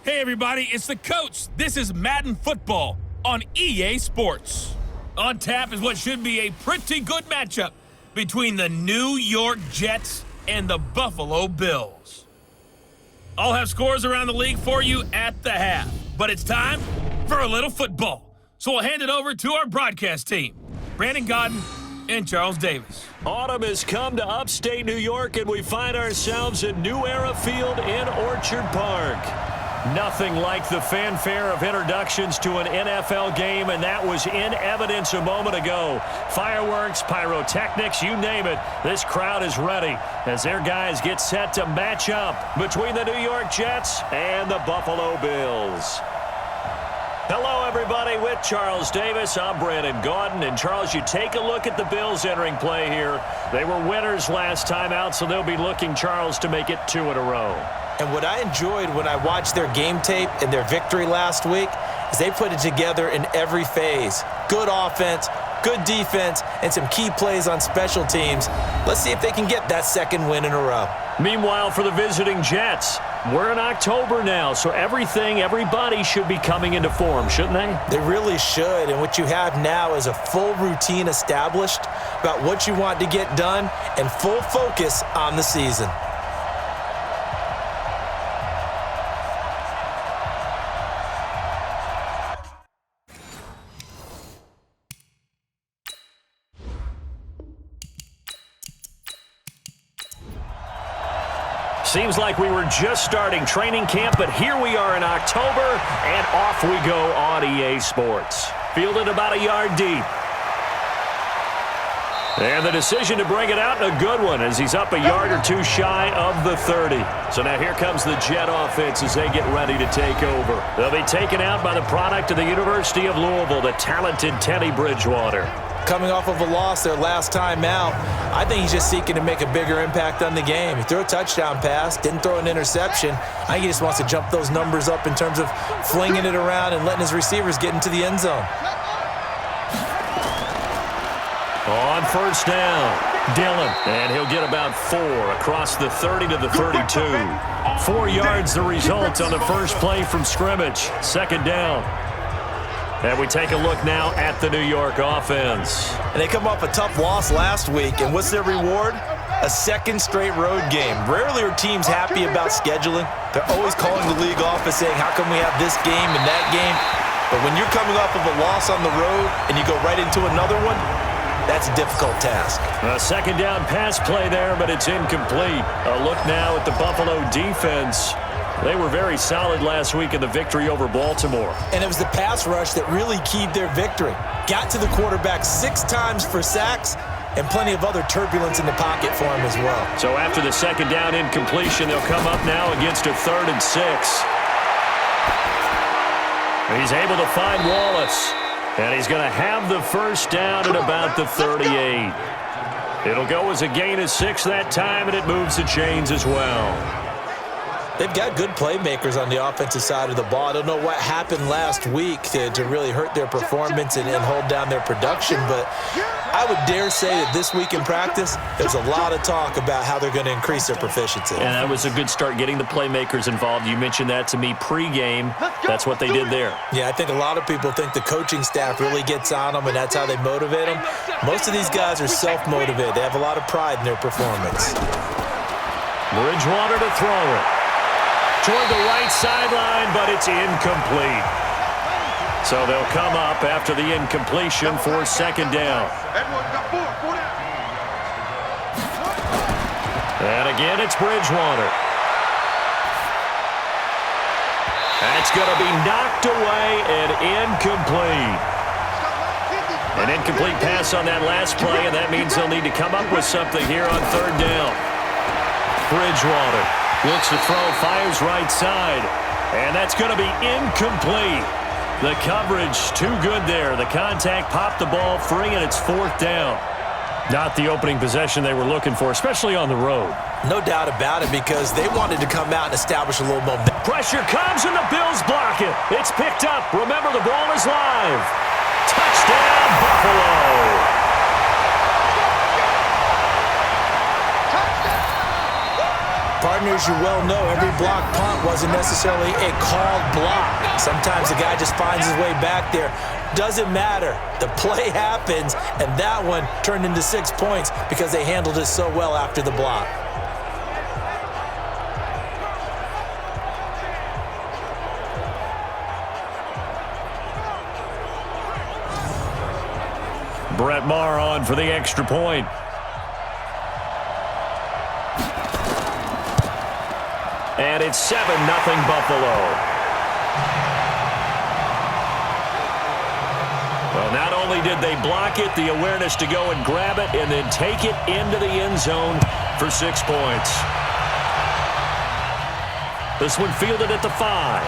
Hey everybody, it's the coach. This is Madden Football on EA Sports. On tap is what should be a pretty good matchup between the New York Jets and the Buffalo Bills. I'll have scores around the league for you at the half, but it's time for a little football. So I'll hand it over to our broadcast team, Brandon Gaudin and Charles Davis. Autumn has come to upstate New York, and we find ourselves at New Era Field in Orchard Park. Nothing like the fanfare of introductions to an NFL game, and that was in evidence a moment ago. Fireworks, pyrotechnics, you name it. This crowd is ready as their guys get set to match up between the New York Jets and the Buffalo Bills. Hello, everybody. With Charles Davis, I'm Brandon Gaudin. And, Charles, you take a look at the Bills entering play here. They were winners last time out, so they'll be looking, Charles, to make it 2 in a row. And what I enjoyed when I watched their game tape and their victory last week is they put it together in every phase. Good offense, good defense, and some key plays on special teams. Let's see if they can get that second win in a row. Meanwhile, for the visiting Jets, we're in October now, so everybody should be coming into form, shouldn't they? They really should, and what you have now is a full routine established about what you want to get done and full focus on the season. Seems like we were just starting training camp, but here we are in October, and off we go on EA Sports. Fielded about a yard deep. And the decision to bring it out, a good one, as he's up a yard or two shy of the 30. So now here comes the Jet offense as they get ready to take over. They'll be taken out by the product of the University of Louisville, the talented Teddy Bridgewater. Coming off of a loss their last time out, I think he's just seeking to make a bigger impact on the game. He threw a touchdown pass, didn't throw an interception. I think he just wants to jump those numbers up in terms of flinging it around and letting his receivers get into the end zone. On first down, Dillon, and he'll get about 4 across the 30 to the 32. 4 yards the result on the first play from scrimmage. Second down. And we take a look now at the New York offense. And they come off a tough loss last week, and what's their reward? A second straight road game. Rarely are teams happy about scheduling. They're always calling the league office saying, how come we have this game and that game? But when you're coming off of a loss on the road and you go right into another one, that's a difficult task. A second down pass play there, but it's incomplete. A look now at the Buffalo defense. They were very solid last week in the victory over Baltimore. And it was the pass rush that really keyed their victory. Got to the quarterback 6 times for sacks and plenty of other turbulence in the pocket for him as well. So after the second down incompletion, they'll come up now against a 3rd and 6. He's able to find Wallace. And he's going to have the first down at about the 38. It'll go as a gain of 6 that time, and it moves the chains as well. They've got good playmakers on the offensive side of the ball. I don't know what happened last week to really hurt their performance and hold down their production, but I would dare say that this week in practice, there's a lot of talk about how they're going to increase their proficiency. And that was a good start, getting the playmakers involved. You mentioned that to me pregame. That's what they did there. Yeah, I think a lot of people think the coaching staff really gets on them, and that's how they motivate them. Most of these guys are self-motivated. They have a lot of pride in their performance. Bridgewater to throw it. Toward the right sideline, but it's incomplete. So they'll come up after the incompletion for second down. And again, it's Bridgewater. That's going to be knocked away and incomplete. An incomplete pass on that last play, and that means they'll need to come up with something here on 3rd down. Bridgewater looks to throw, fires right side, and that's going to be incomplete. The coverage too good there. The contact popped the ball free, and it's 4th down. Not the opening possession they were looking for, especially on the road. No doubt about it, because they wanted to come out and establish a little momentum. Pressure comes, and the Bills block it. It's picked up. Remember, the ball is live. Touchdown, Buffalo. Pardon And as you well know, every block punt wasn't necessarily a called block. Sometimes the guy just finds his way back there. Doesn't matter. The play happens, and that one turned into 6 points because they handled it so well after the block. Brett Maher on for the extra point. And it's 7-0 Buffalo. Well, not only did they block it, the awareness to go and grab it and then take it into the end zone for 6 points. This one fielded at the 5.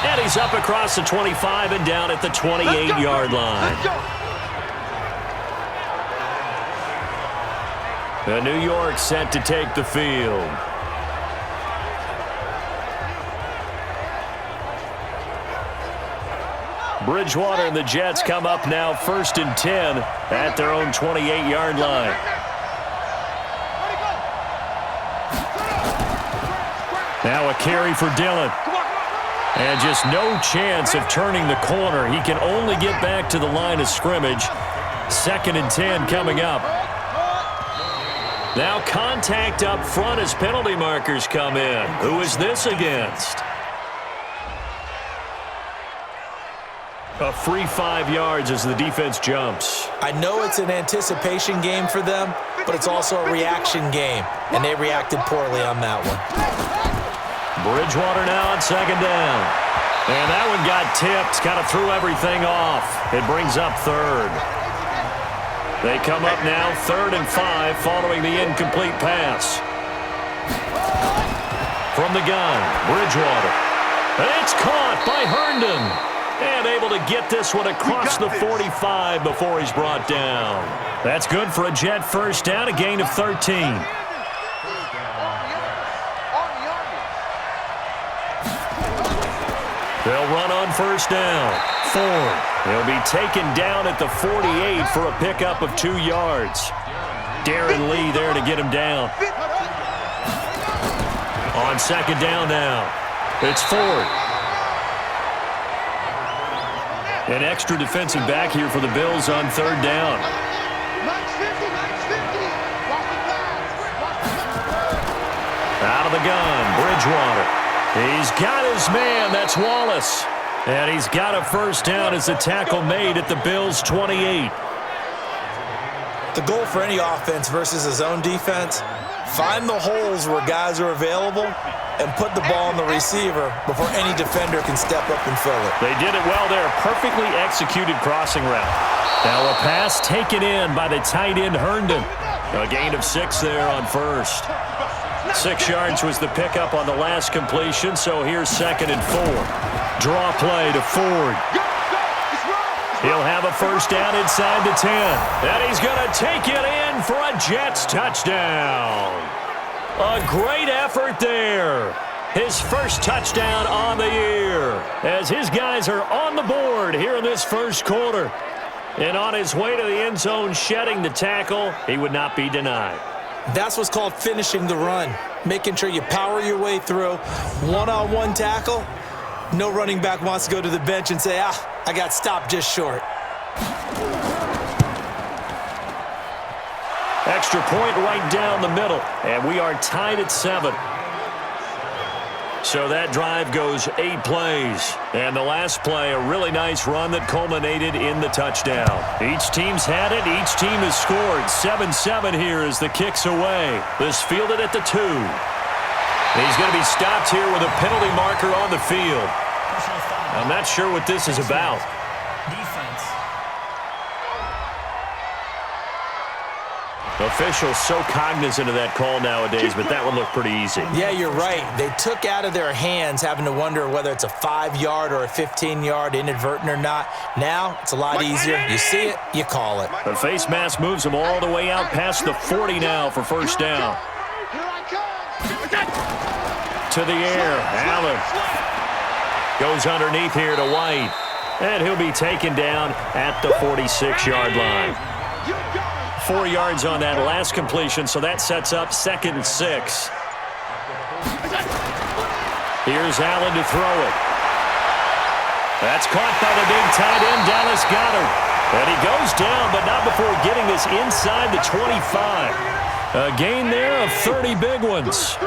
And he's up across the 25 and down at the 28-yard line. The New York set to take the field. Bridgewater and the Jets come up now 1st and 10 at their own 28-yard line. Now a carry for Dillon. And just no chance of turning the corner. He can only get back to the line of scrimmage. 2nd and 10 coming up. Now contact up front as penalty markers come in. Who is this against? A free 5 yards as the defense jumps. I know it's an anticipation game for them, but it's also a reaction game, and they reacted poorly on that one. Bridgewater now on 2nd down. And that one got tipped, kind of threw everything off. It brings up 3rd. They come up now 3rd and 5 following the incomplete pass. From the gun, Bridgewater. And it's caught by Herndon. And able to get this one across the 45 before he's brought down. That's good for a Jet first down, a gain of 13. They'll run on 1st down. Ford. He'll be taken down at the 48 for a pickup of 2 yards. Darren Lee there to get him down. On 2nd down now. It's Ford. An extra defensive back here for the Bills on 3rd down. Out of the gun, Bridgewater. He's got his man, that's Wallace. And he's got a 1st down as the tackle made at the Bills' 28. The goal for any offense versus his own defense, find the holes where guys are available and put the ball on the receiver before any defender can step up and fill it. They did it well there. Perfectly executed crossing route. Now a pass taken in by the tight end Herndon. A gain of 6 there on 1st. 6 yards was the pickup on the last completion, so here's 2nd and 4. Draw play to Ford. He'll have a 1st down inside the 10. And he's going to take it in for a Jets touchdown. A great effort there. His 1st touchdown on the year as his guys are on the board here in this 1st quarter. And on his way to the end zone, shedding the tackle, he would not be denied. That's what's called finishing the run, making sure you power your way through. One-on-one tackle, no running back wants to go to the bench and say, I got stopped just short. Extra point right down the middle, and we are tied at 7. So that drive goes 8 plays. And the last play, a really nice run that culminated in the touchdown. Each team's had it. Each team has scored. 7-7 here as the kick's away. This fielded at the 2. He's going to be stopped here with a penalty marker on the field. I'm not sure what this is about. Officials so cognizant of that call nowadays, but that one looked pretty easy. Yeah, you're right. They took out of their hands having to wonder whether it's a 5-yard or a 15-yard, inadvertent or not. Now, it's a lot easier. You see it, you call it. The face mask moves him all the way out past the 40 now for 1st down. To the air, Allen goes underneath here to White, and he'll be taken down at the 46-yard line. 4 yards on that last completion, so that sets up 2nd and 6. Here's Allen to throw it. That's caught by the big tight end, Dallas Goedert. And he goes down, but not before getting this inside the 25. A gain there of 30 big ones.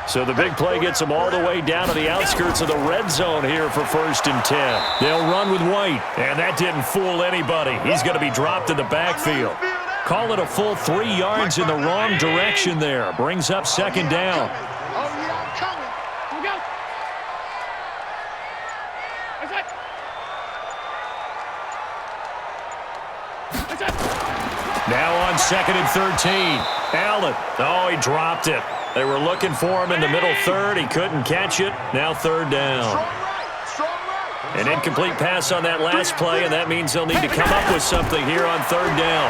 So the big play gets them all the way down to the outskirts of the red zone here for 1st and 10. They'll run with White, and that didn't fool anybody. He's going to be dropped in the backfield. Call it a full 3 yards in the wrong direction there. Brings up 2nd down. Now on 2nd and 13. Allen. Oh, he dropped it. They were looking for him in the middle third. He couldn't catch it. Now 3rd down. An incomplete pass on that last play, and that means they'll need to come up with something here on 3rd down.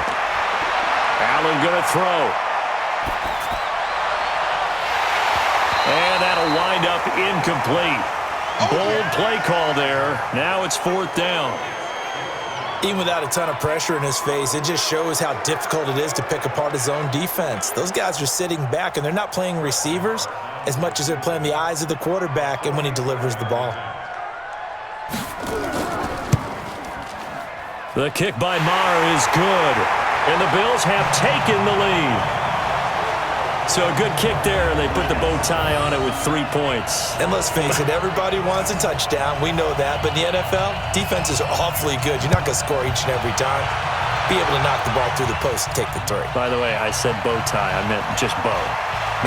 Allen going to throw. And that'll wind up incomplete. Bold play call there. Now it's 4th down. Even without a ton of pressure in his face, it just shows how difficult it is to pick apart his own defense. Those guys are sitting back, and they're not playing receivers as much as they're playing the eyes of the quarterback and when he delivers the ball. The kick by Maher is good, and the Bills have taken the lead. So a good kick there, and they put the bow tie on it with 3 points. And let's face it, everybody wants a touchdown. We know that. But in the NFL, defenses are awfully good. You're not going to score each and every time. Be able to knock the ball through the post and take the 3. By the way, I said bow tie. I meant just bow.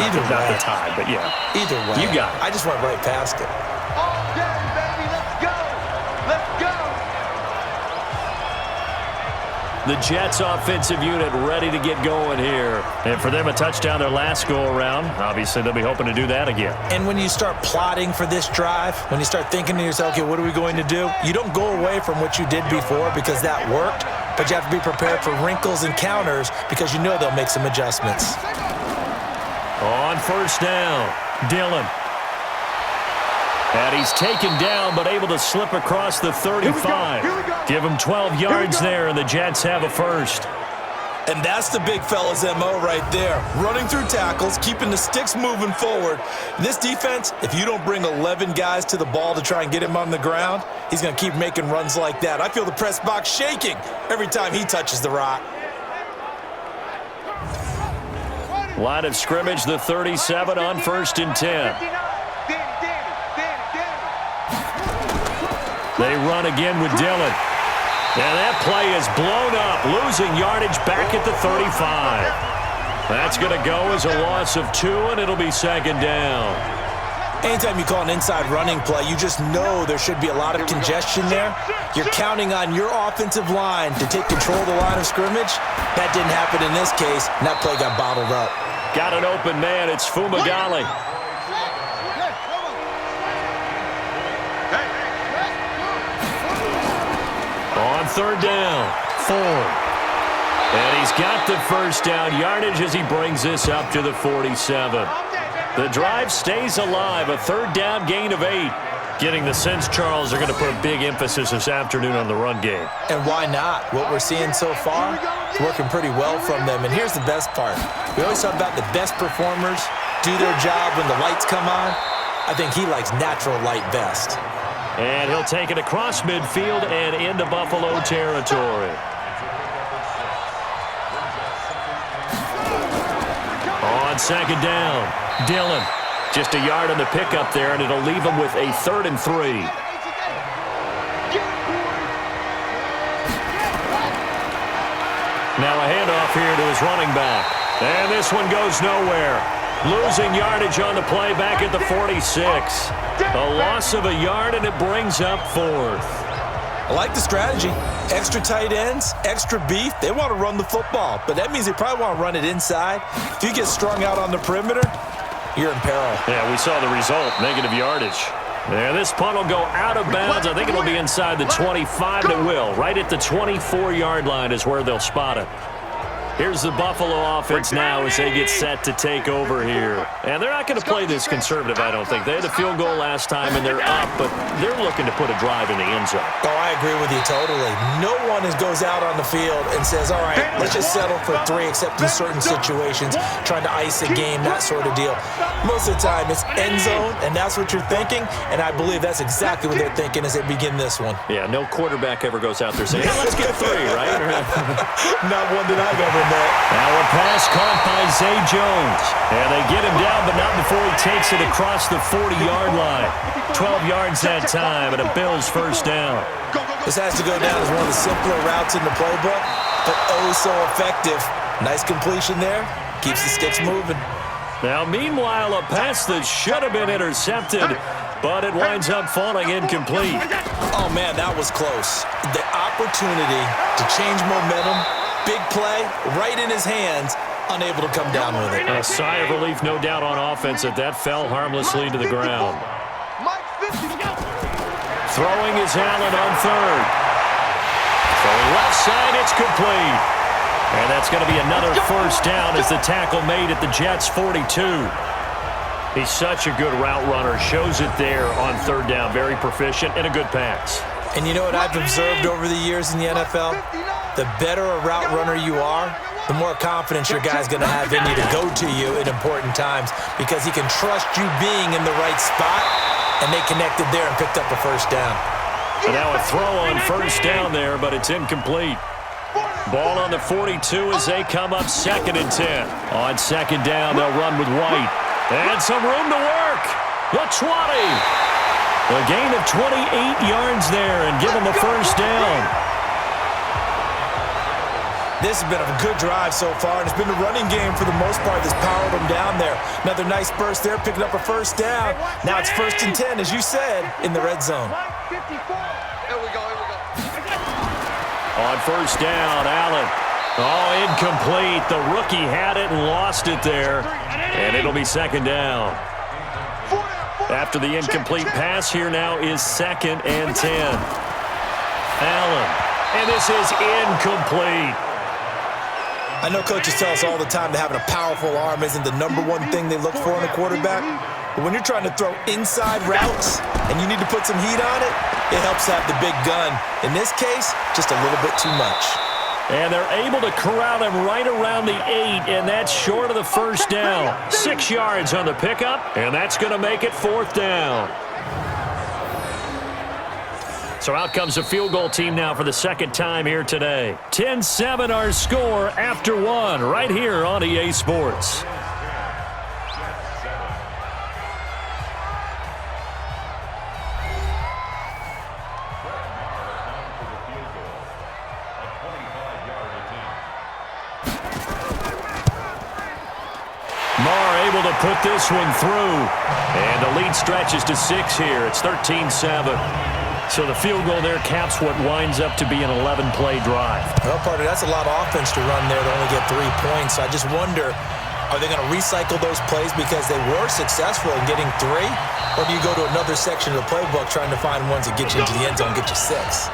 Either way. Not the tie, but yeah. Either way. You got it. I just went right past it. All day, baby. Let's go. Let's go. The Jets offensive unit ready to get going here. And for them, a touchdown their last go-around. Obviously, they'll be hoping to do that again. And when you start plotting for this drive, when you start thinking to yourself, okay, what are we going to do? You don't go away from what you did before because that worked, but you have to be prepared for wrinkles and counters because you know they'll make some adjustments. On 1st down, Dillon. And he's taken down, but able to slip across the 35. Give him 12 yards there, and the Jets have a 1st. And that's the big fella's MO right there. Running through tackles, keeping the sticks moving forward. This defense, if you don't bring 11 guys to the ball to try and get him on the ground, he's going to keep making runs like that. I feel the press box shaking every time he touches the rock. Line of scrimmage, the 37 on 1st and 10. They run again with Dillon. And that play is blown up, losing yardage back at the 35. That's going to go as a loss of 2, and it'll be 2nd down. Anytime you call an inside running play, you just know there should be a lot of congestion there. You're counting on your offensive line to take control of the line of scrimmage. That didn't happen in this case, and that play got bottled up. Got an open man. It's Fumagalli. On 3rd down, Ford. And he's got the 1st down yardage as he brings this up to the 47. The drive stays alive, a 3rd down gain of 8. Getting the sense, Charles, are going to put a big emphasis this afternoon on the run game. And why not? What we're seeing so far is working pretty well from them. And here's the best part. We always talk about the best performers do their job when the lights come on. I think he likes natural light best. And he'll take it across midfield and into Buffalo territory. On 2nd down, Dillon. Just a yard on the pickup there, and it'll leave him with a 3rd and 3. Now a handoff here to his running back. And this one goes nowhere. Losing yardage on the play back at the 46. A loss of a yard, and it brings up 4th. I like the strategy. Extra tight ends, extra beef. They want to run the football, but that means they probably want to run it inside. If you get strung out on the perimeter, you're in peril. Yeah, we saw the result, negative yardage. And this punt will go out of bounds. I think it'll be inside the 25. It will. Right at the 24-yard line is where they'll spot it. Here's the Buffalo offense now as they get set to take over here. And they're not going to play this conservative, I don't think. They had a field goal last time, and they're up, but they're looking to put a drive in the end zone. Oh, I agree with you totally. No one goes out on the field and says, all right, let's just settle for 3, except in certain situations, trying to ice a game, that sort of deal. Most of the time, it's end zone, and that's what you're thinking, and I believe that's exactly what they're thinking as they begin this one. Yeah, no quarterback ever goes out there saying, hey, let's get 3, right? Not one that I've ever met. Now a pass caught by Zay Jones. And they get him down, but not before he takes it across the 40-yard line. 12 yards that time, and a Bills first down. This has to go down as one of the simpler routes in the playbook, but oh so effective. Nice completion there. Keeps the sticks moving. Now, meanwhile, a pass that should have been intercepted, but it winds up falling incomplete. Oh, man, that was close. The opportunity to change momentum, big play, right in his hands, unable to come down with it. A sigh of relief, no doubt, on offense that fell harmlessly to the ground. Throwing is Allen on third. Throwing left side, it's complete. And that's going to be another first down as the tackle made at the Jets' 42. He's such a good route runner. Shows it there on third down. Very proficient and a good pass. And you know what I've observed over the years in the NFL? The better a route runner you are, the more confidence your guy's going to have in you to go to you in important times because he can trust you being in the right spot, and they connected there and picked up a first down. And now a throw on first down there, but it's incomplete. Ball on the 42 as they come up 2nd and 10. On second down, they'll run with White. And some room to work. The 20. A gain of 28 yards there and give them the first down. This has been a good drive so far, and it's been the running game for the most part that's powered them down there. Another nice burst there, picking up a first down. Now it's 1st and 10, as you said, in the red zone. Here we go. On first down, Allen. Oh, incomplete. The rookie had it and lost it there. And it'll be 2nd down. After the incomplete pass, here now is 2nd and 10. Allen. And this is incomplete. I know coaches tell us all the time that having a powerful arm isn't the #1 thing they look for in a quarterback. But when you're trying to throw inside routes and you need to put some heat on it, it helps have the big gun. In this case, just a little bit too much. And they're able to corral him right around the 8, and that's short of the first down. 6 yards on the pickup, and that's going to make it 4th down. So out comes the field goal team now for the 2nd time here today. 10-7 our score after 1 right here on EA Sports. Able to put this one through. And the lead stretches to 6 here. It's 13-7. So the field goal there caps what winds up to be an 11-play drive. Well, partner, that's a lot of offense to run there to only get 3 points. So I just wonder, are they going to recycle those plays because they were successful in getting 3? Or do you go to another section of the playbook trying to find ones that get you into the end zone and get you 6?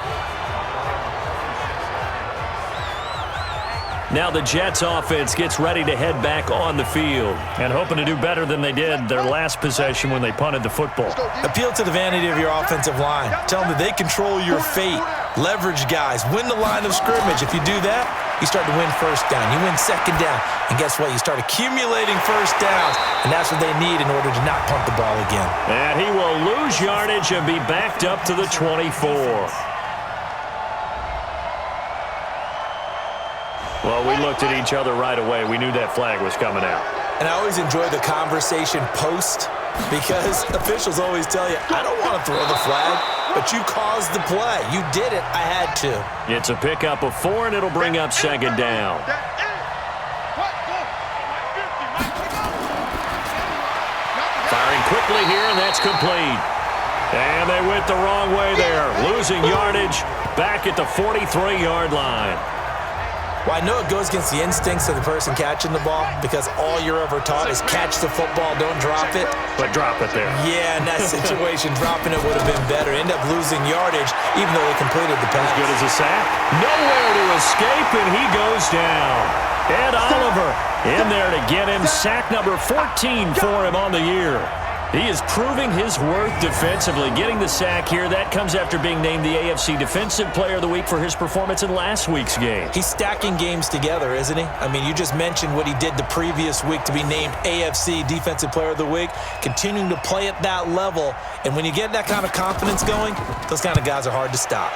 Now the Jets offense gets ready to head back on the field and hoping to do better than they did their last possession when they punted the football. Appeal to the vanity of your offensive line. Tell them that they control your fate. Leverage guys. Win the line of scrimmage. If you do that, you start to win first down. You win second down. And guess what? You start accumulating first downs. And that's what they need in order to not punt the ball again. And he will lose yardage and be backed up to the 24. Well, we looked at each other right away. We knew that flag was coming out. And I always enjoy the conversation post because officials always tell you, I don't want to throw the flag, but you caused the play. You did it. I had to. It's a pickup of 4, and it'll bring up 2nd down. Firing quickly here, and that's complete. And they went the wrong way there, losing yardage back at the 43-yard line. Well, I know it goes against the instincts of the person catching the ball because all you're ever taught is catch the football, don't drop it. But drop it there. Yeah, in that situation, dropping it would have been better. End up losing yardage even though they completed the pass. As good as a sack. Nowhere to escape, and he goes down. Ed Oliver in there to get him sack number 14 for him on the year. He is proving his worth defensively. Getting the sack here, that comes after being named the AFC Defensive Player of the Week for his performance in last week's game. He's stacking games together, isn't he? I mean, you just mentioned what he did the previous week to be named AFC Defensive Player of the Week, continuing to play at that level. And when you get that kind of confidence going, those kind of guys are hard to stop.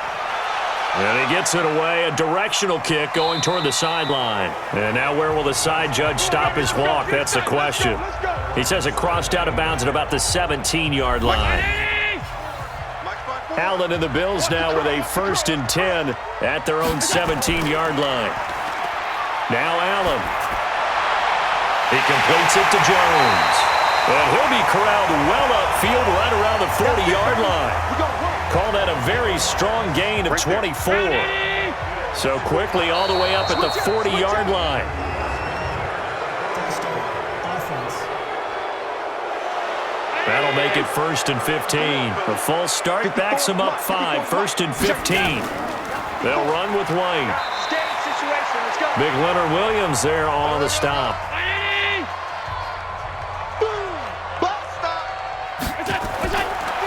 And he gets it away, a directional kick going toward the sideline. And now where will the side judge stop his walk? That's the question. He says it crossed out of bounds at about the 17-yard line. Allen and the Bills now with a 1st and 10 at their own 17-yard line. Now Allen. He completes it to Jones. And he'll be corralled well upfield right around the 40-yard line. Call that a very strong gain of 24. So quickly all the way up at the 40-yard line. That'll make it 1st and 15. The false start backs him up 5. 1st and 15. They'll run with White. Big Leonard Williams there on the stop.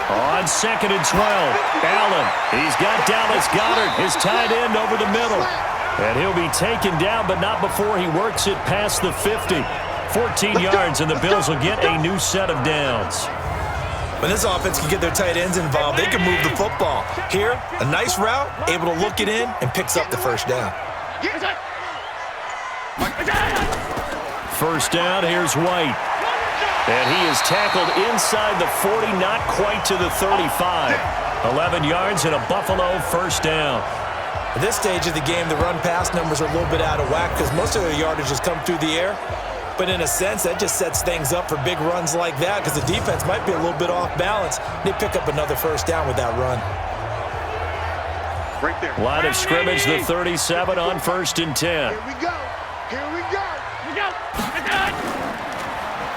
On 2nd and 12, Allen, he's got Dallas Goedert, his tight end, over the middle. And he'll be taken down, but not before he works it past the 50. 14 yards, and the Bills will get a new set of downs. When this offense can get their tight ends involved, they can move the football. Here, a nice route, able to look it in, and picks up the first down. First down, here's White. And he is tackled inside the 40, not quite to the 35. 11 yards and a Buffalo first down. At this stage of the game, the run-pass numbers are a little bit out of whack because most of their yardage has come through the air. But in a sense, that just sets things up for big runs like that because the defense might be a little bit off balance. They pick up another first down with that run. Right there. Line of scrimmage, the 37 on 1st and 10. Here we go. Here we go.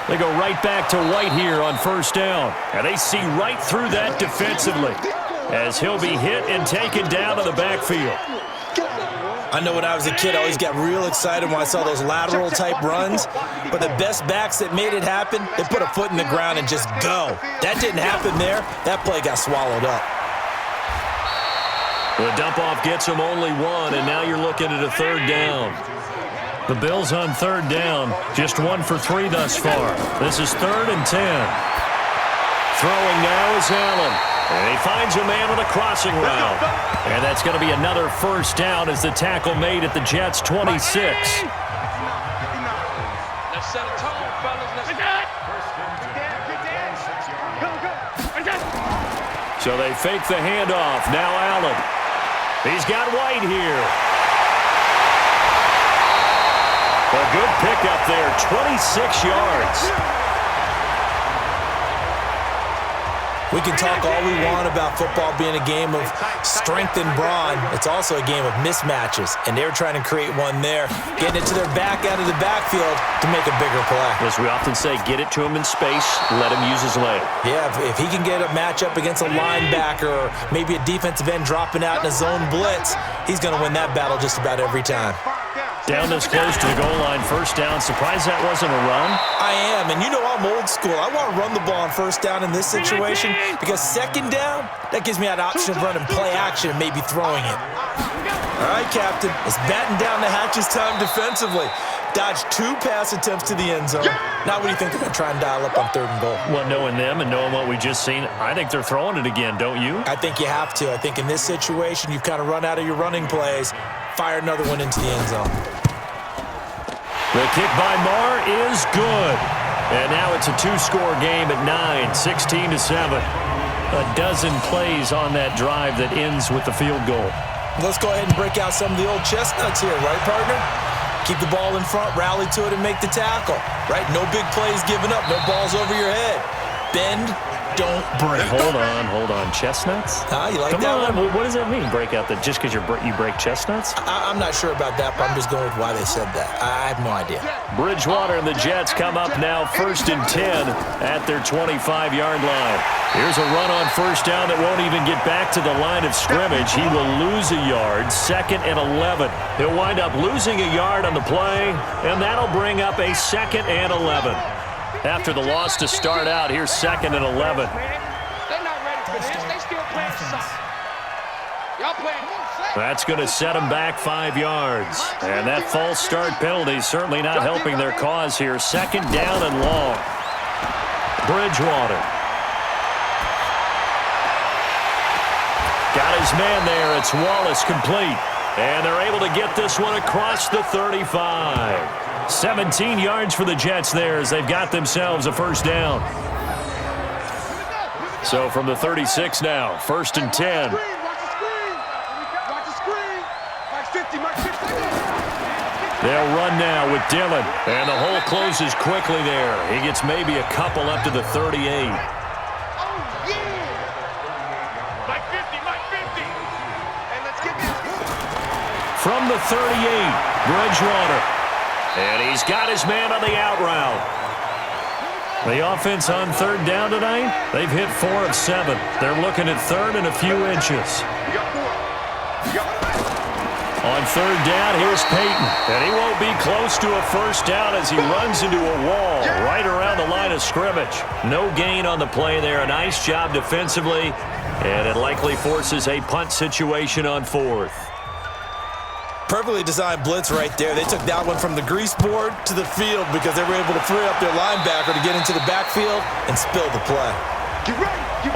They go right back to White here on 1st down. And they see right through that defensively as he'll be hit and taken down to the backfield. I know when I was a kid, I always got real excited when I saw those lateral-type runs. But the best backs that made it happen, they put a foot in the ground and just go. That didn't happen there. That play got swallowed up. The dump-off gets him only 1, and now you're looking at a 3rd down. The Bills on 3rd down, just 1 for 3 thus far. This is 3rd and 10. Throwing now is Allen. And he finds a man on a crossing route. And that's going to be another first down as the tackle made at the Jets' 26. Let's set a tone, fellas. So they fake the handoff. Now Allen. He's got White here. A good pickup there, 26 yards. We can talk all we want about football being a game of strength and brawn. It's also a game of mismatches, and they're trying to create one there, getting it to their back out of the backfield to make a bigger play. As we often say, get it to him in space, let him use his leg. Yeah, if he can get a matchup against a linebacker or maybe a defensive end dropping out in a zone blitz, he's going to win that battle just about every time. Down this close to the goal line, first down. Surprised that wasn't a run? I am, and you know I'm old school. I want to run the ball on first down in this situation because second down, that gives me that option of running play action and maybe throwing it. All right, Captain, it's batting down the hatches time defensively. Dodged 2 pass attempts to the end zone. Now what do you think they're going to try and dial up on 3rd and goal? Well, knowing them and knowing what we just seen, I think they're throwing it again, don't you? I think you have to. I think in this situation, you've kind of run out of your running plays. Fire another one into the end zone. The kick by Marr is good. And now it's a 2-score game at 9, 16-7. A dozen plays on that drive that ends with the field goal. Let's go ahead and break out some of the old chestnuts here, right, partner? Keep the ball in front, rally to it, and make the tackle, right? No big plays given up, no balls over your head. Bend, don't break. Hold on. Chestnuts? You like Come that on. one? What does that mean? Break out the just because you break chestnuts? I'm not sure about that, but I'm just going with why they said that. I have no idea. Bridgewater and the Jets come up now 1st and 10 at their 25-yard line. Here's a run on first down that won't even get back to the line of scrimmage. He will lose a yard, 2nd and 11. He'll wind up losing a yard on the play, and that'll bring up a 2nd and 11. After the loss to start out, here's 2nd and 11. They're not ready for this. They still playing soccer. Y'all playing. That's going to set them back 5 yards. And that false start penalty is certainly not helping their cause here. 2nd down and long. Bridgewater. Got his man there. It's Wallace complete. And they're able to get this one across the 35. 17 yards for the Jets there as they've got themselves a first down. So from the 36 now, 1st and 10. They'll run now with Dillon. And the hole closes quickly there. He gets maybe a couple up to the 38. From the 38, Bridgewater. And he's got his man on the out route. The offense on 3rd down tonight, they've hit 4 of 7. They're looking at 3rd and a few inches. On 3rd down, here's Peyton. And he won't be close to a first down as he runs into a wall right around the line of scrimmage. No gain on the play there. A nice job defensively. And it likely forces a punt situation on 4th. Perfectly designed blitz right there. They took that one from the grease board to the field because they were able to free up their linebacker to get into the backfield and spill the play.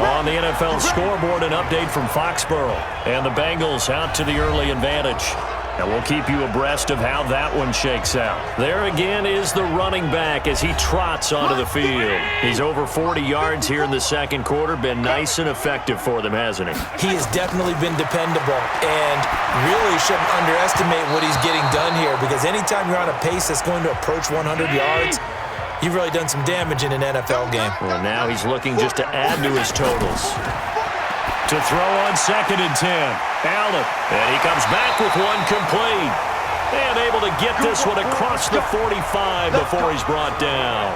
On the NFL scoreboard, an update from Foxborough. And the Bengals out to the early advantage. And we'll keep you abreast of how that one shakes out. There again is the running back as he trots onto the field. He's over 40 yards here in the 2nd quarter. Been nice and effective for them, hasn't he? He has definitely been dependable and really shouldn't underestimate what he's getting done here because anytime you're on a pace that's going to approach 100 yards, you've really done some damage in an NFL game. Well, now he's looking just to add to his totals. To throw on 2nd and 10. Allen. And he comes back with one complete. And able to get this one across the 45 before he's brought down.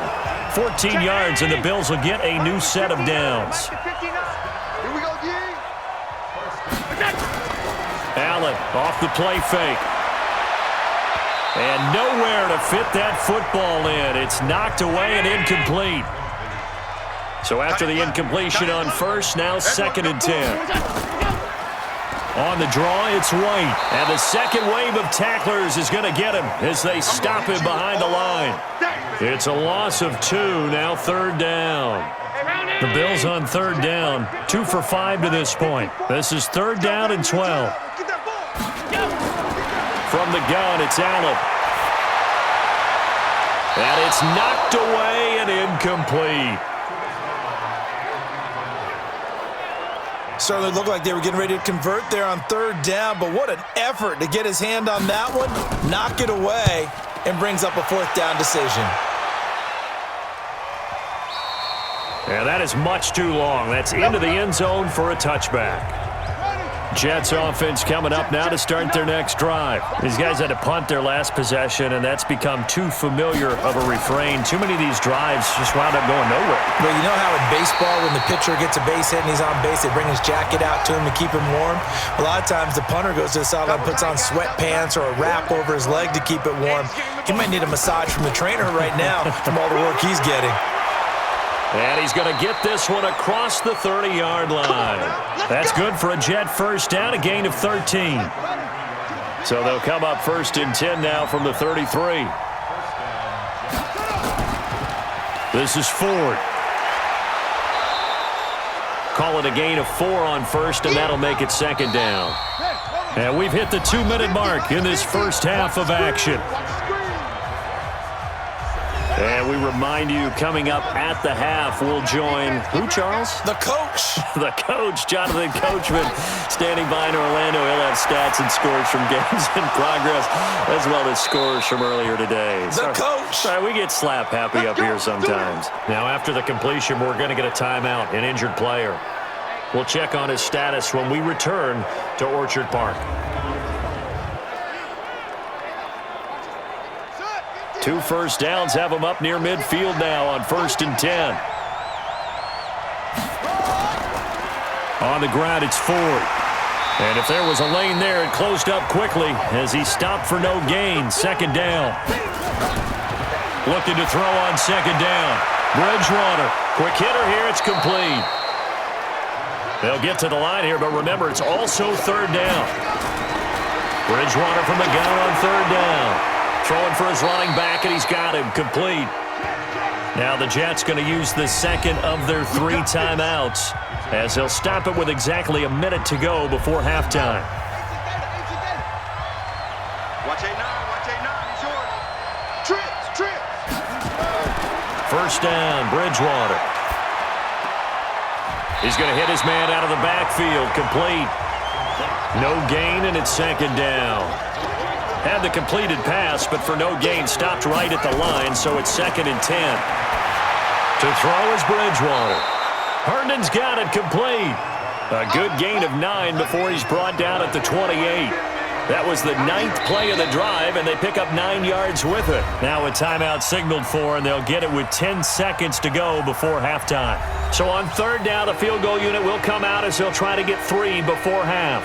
14 yards, and the Bills will get a new set of downs. Allen off the play fake. And nowhere to fit that football in. It's knocked away and incomplete. So after the incompletion on first, now 2nd and 10. On the draw, it's White. And the second wave of tacklers is going to get him as they stop him behind the line. It's a loss of 2, now 3rd down. The Bills on 3rd down, 2 for 5 to this point. This is 3rd down and 12. From the gun, it's Allen. And it's knocked away and incomplete. Certainly looked like they were getting ready to convert there on 3rd down, but what an effort to get his hand on that one, knock it away, and brings up a 4th down decision. Yeah, that is much too long. That's into the end zone for a touchback. Jets offense coming up now to start their next drive. These guys had to punt their last possession, and that's become too familiar of a refrain. Too many of these drives just wound up going nowhere. Well, you know how in baseball, when the pitcher gets a base hit and he's on base, they bring his jacket out to him to keep him warm? A lot of times the punter goes to the sideline, puts on sweatpants or a wrap over his leg to keep it warm. He might need a massage from the trainer right now from all the work he's getting. And he's going to get this one across the 30-yard line. That's good for a Jet first down, a gain of 13. So they'll come up 1st and 10 now from the 33. This is Ford. Call it a gain of 4 on first, and that'll make it 2nd down. And we've hit the 2-minute mark in this first half of action. And we remind you, coming up at the half, we'll join who, Charles? The coach. The coach, Jonathan Coachman, standing by in Orlando. He'll have stats and scores from games in progress, as well as scores from earlier today. The coach. Sorry, we get slap happy up here sometimes. Now, after the completion, we're going to get a timeout, an injured player. We'll check on his status when we return to Orchard Park. 2 first downs have him up near midfield now on 1st and 10. On the ground, it's Ford. And if there was a lane there, it closed up quickly as he stopped for no gain. 2nd down. Looking to throw on 2nd down. Bridgewater. Quick hitter here. It's complete. They'll get to the line here, but remember, it's also 3rd down. Bridgewater from the gun on 3rd down. Throwing for his running back, and he's got him complete. Now the Jets going to use the second of their 3 timeouts as they'll stop it with exactly a minute to go before halftime. Watch 8-9, watch 8-9, he's yours. Trips. 1st down, Bridgewater. He's going to hit his man out of the backfield, complete. No gain, and it's 2nd down. Had the completed pass, but for no gain, stopped right at the line, so it's 2nd and 10. To throw is Bridgewater. Herndon's got it complete. A good gain of 9 before he's brought down at the 28. That was the 9th play of the drive, and they pick up 9 yards with it. Now a timeout signaled for, and they'll get it with 10 seconds to go before halftime. So on 3rd down, the field goal unit will come out as they'll try to get 3 before half.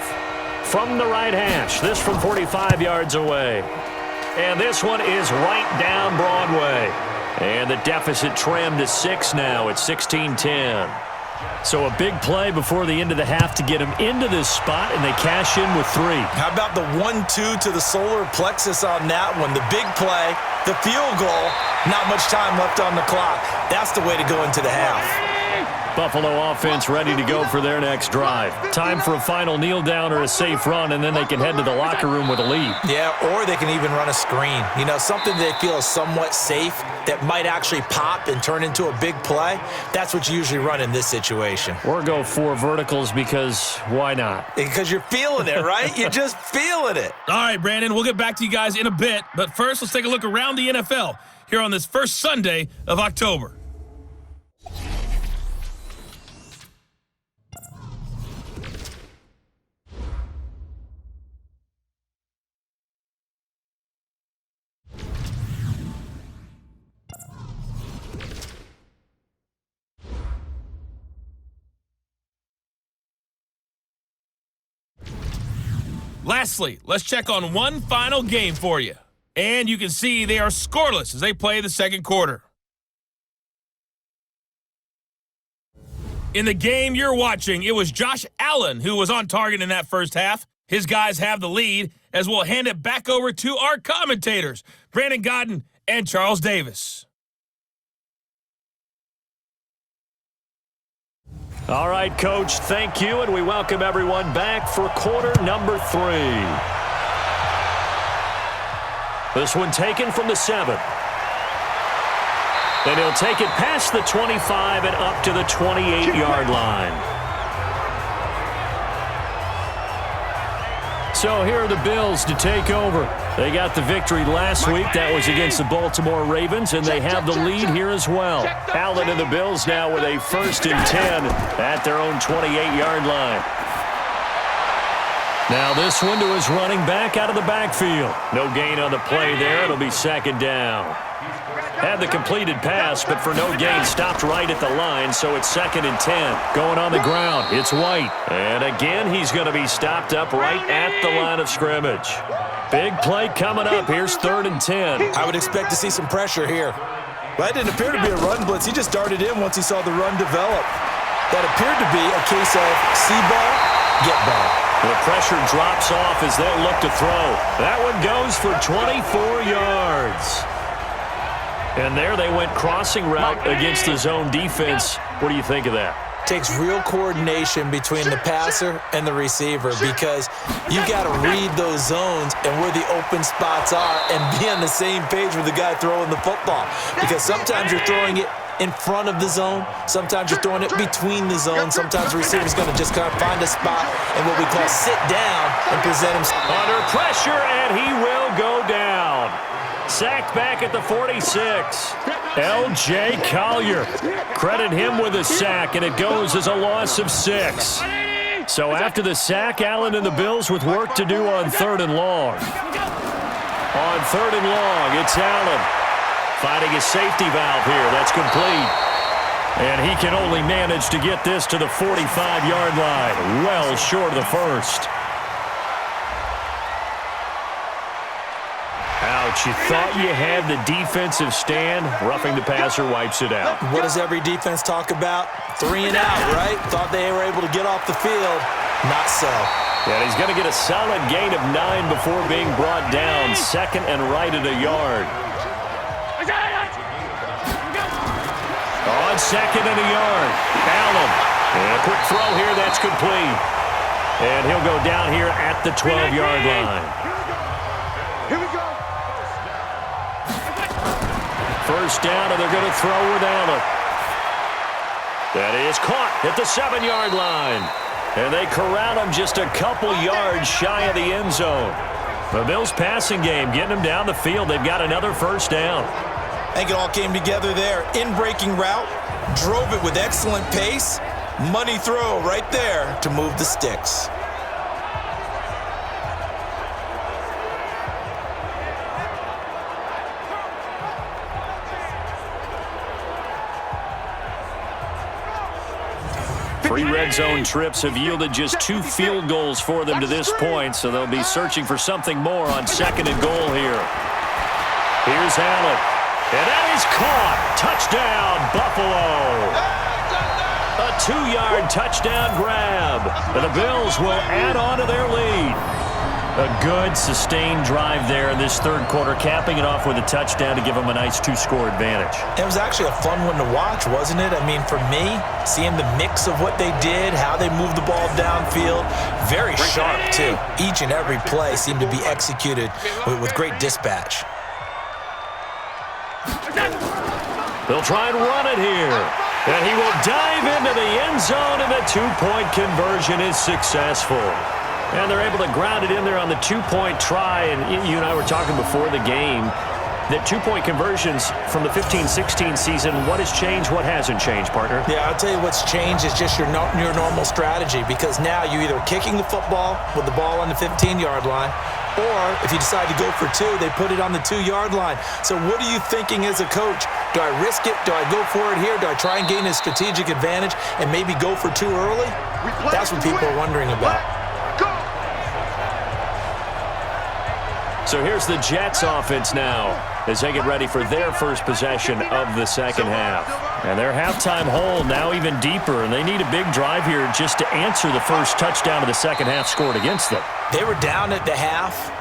From the right hash, this from 45 yards away. And this one is right down Broadway. And the deficit trimmed to 6 now. It's 16-10. So a big play before the end of the half to get him into this spot, and they cash in with 3. How about the 1-2 to the solar plexus on that one? The big play, the field goal, not much time left on the clock. That's the way to go into the half. Buffalo offense ready to go for their next drive. Time for a final kneel down or a safe run, and then they can head to the locker room with a lead. Yeah, or they can even run a screen. You know, something they feel is somewhat safe that might actually pop and turn into a big play. That's what you usually run in this situation. Or go 4 verticals because why not? Because you're feeling it, right? You're just feeling it. All right, Brandon, we'll get back to you guys in a bit. But first, let's take a look around the NFL here on this first Sunday of October. Lastly, let's check on one final game for you. And you can see they are scoreless as they play the 2nd quarter. In the game you're watching, it was Josh Allen who was on target in that first half. His guys have the lead as we'll hand it back over to our commentators, Brandon Godden and Charles Davis. All right, Coach, thank you, and we welcome everyone back for quarter number 3. This one taken from the 7. And he'll take it past the 25 and up to the 28-yard line. So here are the Bills to take over. They got the victory last week. That was against the Baltimore Ravens, and they have the lead here as well. Allen and the Bills now with a 1st and 10 at their own 28-yard line. Now this one to his running back out of the backfield. No gain on the play there. It'll be 2nd down. Had the completed pass, but for no gain, stopped right at the line, so it's 2nd and 10. Going on the ground, it's White. And again, he's going to be stopped up right at the line of scrimmage. Big play coming up. Here's 3rd and 10. I would expect to see some pressure here. That didn't appear to be a run blitz. He just darted in once he saw the run develop. That appeared to be a case of see ball, get ball. The pressure drops off as they'll look to throw. That one goes for 24 yards. And there they went crossing route against the zone defense. What do you think of that? takes real coordination between the passer and the receiver because you got to read those zones and where the open spots are and be on the same page with the guy throwing the football. Because sometimes you're throwing it in front of the zone. Sometimes you're throwing it between the zones. Sometimes the receiver's going to just kind of find a spot and what we call sit down and present him. Under pressure, and he will go down. Sacked back at the 46. L.J. Collier. Credit him with a sack, and it goes as a loss of 6. So after the sack, Allen and the Bills with work to do on 3rd and long. On 3rd and long, it's Allen finding a safety valve here. That's complete. And he can only manage to get this to the 45-yard line, well short of the first. Ouch, you thought you had the defensive stand. Roughing the passer wipes it out. What does every defense talk about? 3 and out, right? Thought they were able to get off the field. Not so. And he's going to get a solid gain of 9 before being brought down. 2nd and right at a yard. On 2nd and a yard, Allen. And a quick throw here, that's complete. And he'll go down here at the 12-yard line. Here we go. First down, and they're going to throw with Allen. That is caught at the 7-yard line. And they corral him just a couple yards shy of the end zone. The Bills passing game, getting them down the field. They've got another first down. I think it all came together there. In-breaking route, drove it with excellent pace. Money throw right there to move the sticks. Three red zone trips have yielded just 2 field goals for them to this point, so they'll be searching for something more on 2nd and goal here. Here's Allen, and that is caught. Touchdown, Buffalo. A 2-yard touchdown grab, and the Bills will add on to their lead. A good, sustained drive there in this 3rd quarter, capping it off with a touchdown to give them a nice 2-score advantage. It was actually a fun one to watch, wasn't it? I mean, for me, seeing the mix of what they did, how they moved the ball downfield, very sharp, too. Each and every play seemed to be executed with great dispatch. They'll try and run it here. And he will dive into the end zone, and the 2-point conversion is successful. And they're able to ground it in there on the 2-point try. And you and I were talking before the game that 2-point conversions from the 15-16 season, what has changed, what hasn't changed, partner? Yeah, I'll tell you what's changed is just your normal strategy, because now you're either kicking the football with the ball on the 15-yard line, or if you decide to go for 2, they put it on the 2-yard line. So what are you thinking as a coach? Do I risk it? Do I go for it here? Do I try and gain a strategic advantage and maybe go for 2 early? That's what people are wondering about. So here's the Jets offense now as they get ready for their first possession of the second half. And their halftime hole now even deeper, and they need a big drive here just to answer the first touchdown of the second half scored against them. They were down at the half.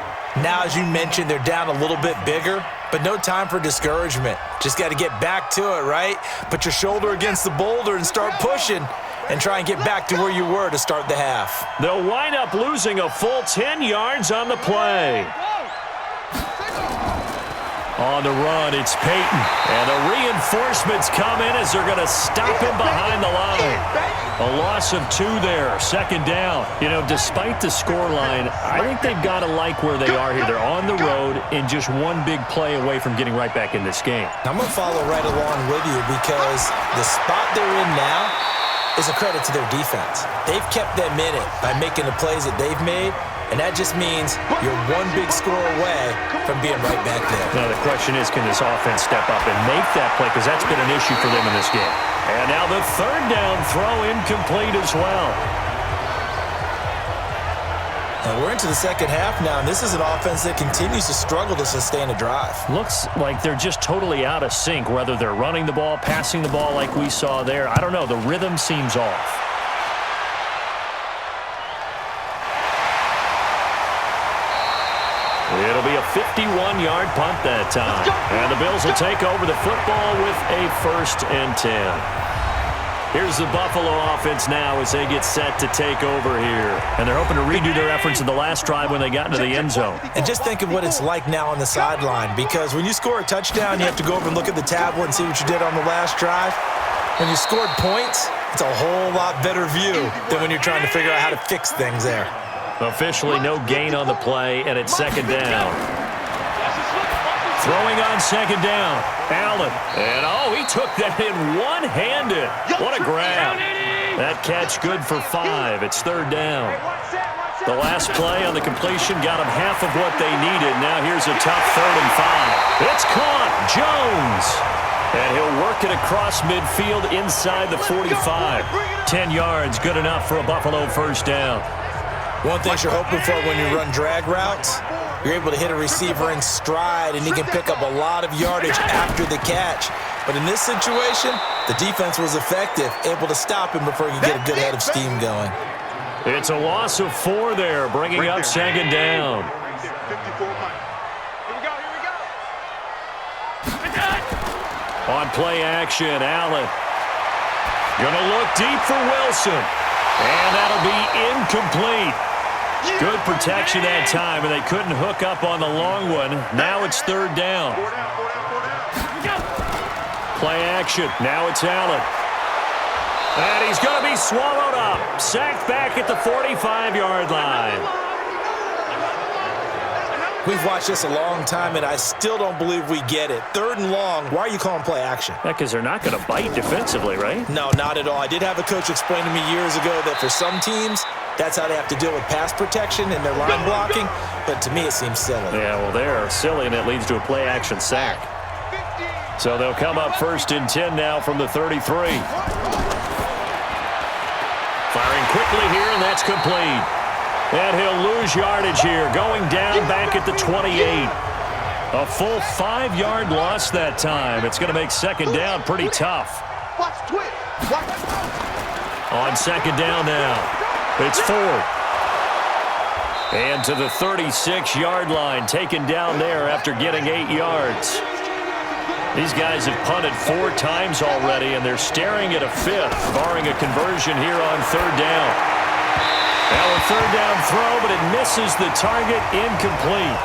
Now, as you mentioned, they're down a little bit bigger, but no time for discouragement. Just got to get back to it, right? Put your shoulder against the boulder and start pushing and try and get back to where you were to start the half. They'll wind up losing a full 10 yards on the play. On the run, it's Peyton. And the reinforcements come in as they're going to stop him behind the line. A loss of 2 there, second down. You know, despite the scoreline, I think they've got to like where they are here. They're on the road and just one big play away from getting right back in this game. I'm going to follow right along with you because the spot they're in now is a credit to their defense. They've kept them in it by making the plays that they've made. And that just means you're one big score away from being right back there. Now the question is, can this offense step up and make that play? Because that's been an issue for them in this game. And now the 3rd down throw incomplete as well. And we're into the second half now, and this is an offense that continues to struggle to sustain a drive. Looks like they're just totally out of sync, whether they're running the ball, passing the ball like we saw there. I don't know. The rhythm seems off. It'll be a 51-yard punt that time. And the Bills will take over the football with a 1st and 10. Here's the Buffalo offense now as they get set to take over here. And they're hoping to redo their efforts in the last drive when they got into the end zone. And just think of what it's like now on the sideline, because when you score a touchdown, you have to go over and look at the tablet and see what you did on the last drive. When you scored points, it's a whole lot better view than when you're trying to figure out how to fix things there. Officially no gain on the play, and it's second down. Throwing on second down, Allen. And, he took that in one-handed. What a grab. That catch good for 5. It's third down. The last play on the completion got them half of what they needed. Now here's a tough 3rd and 5. It's caught. Jones. And he'll work it across midfield inside the 45. 10 yards, good enough for a Buffalo first down. One thing you're hoping for when you run drag routes, you're able to hit a receiver in stride, and he can pick up a lot of yardage after the catch. But in this situation, the defense was effective, able to stop him before he could get a good head of steam going. It's a loss of 4 there, bringing up second down. On play action, Allen. Gonna look deep for Wilson. And that'll be incomplete. Good protection that time, and they couldn't hook up on the long one. Now it's third down. Play action. Now it's Allen. And he's going to be swallowed up. Sacked back at the 45-yard line. We've watched this a long time, and I still don't believe we get it. 3rd and long, why are you calling play action? Yeah, because they're not going to bite defensively, right? No, not at all. I did have a coach explain to me years ago that for some teams, that's how they have to deal with pass protection and their line blocking, but to me it seems silly. Yeah, well, they're silly, and it leads to a play-action sack. So they'll come up 1st and 10 now from the 33. Firing quickly here, and that's complete. And he'll lose yardage here, going down back at the 28. A full 5-yard loss that time. It's going to make second down pretty tough. On second down now, it's 4th. And to the 36-yard line, taken down there after getting 8 yards. These guys have punted 4 times already, and they're staring at a 5th, barring a conversion here on third down. Now a third down throw, but it misses the target, incomplete.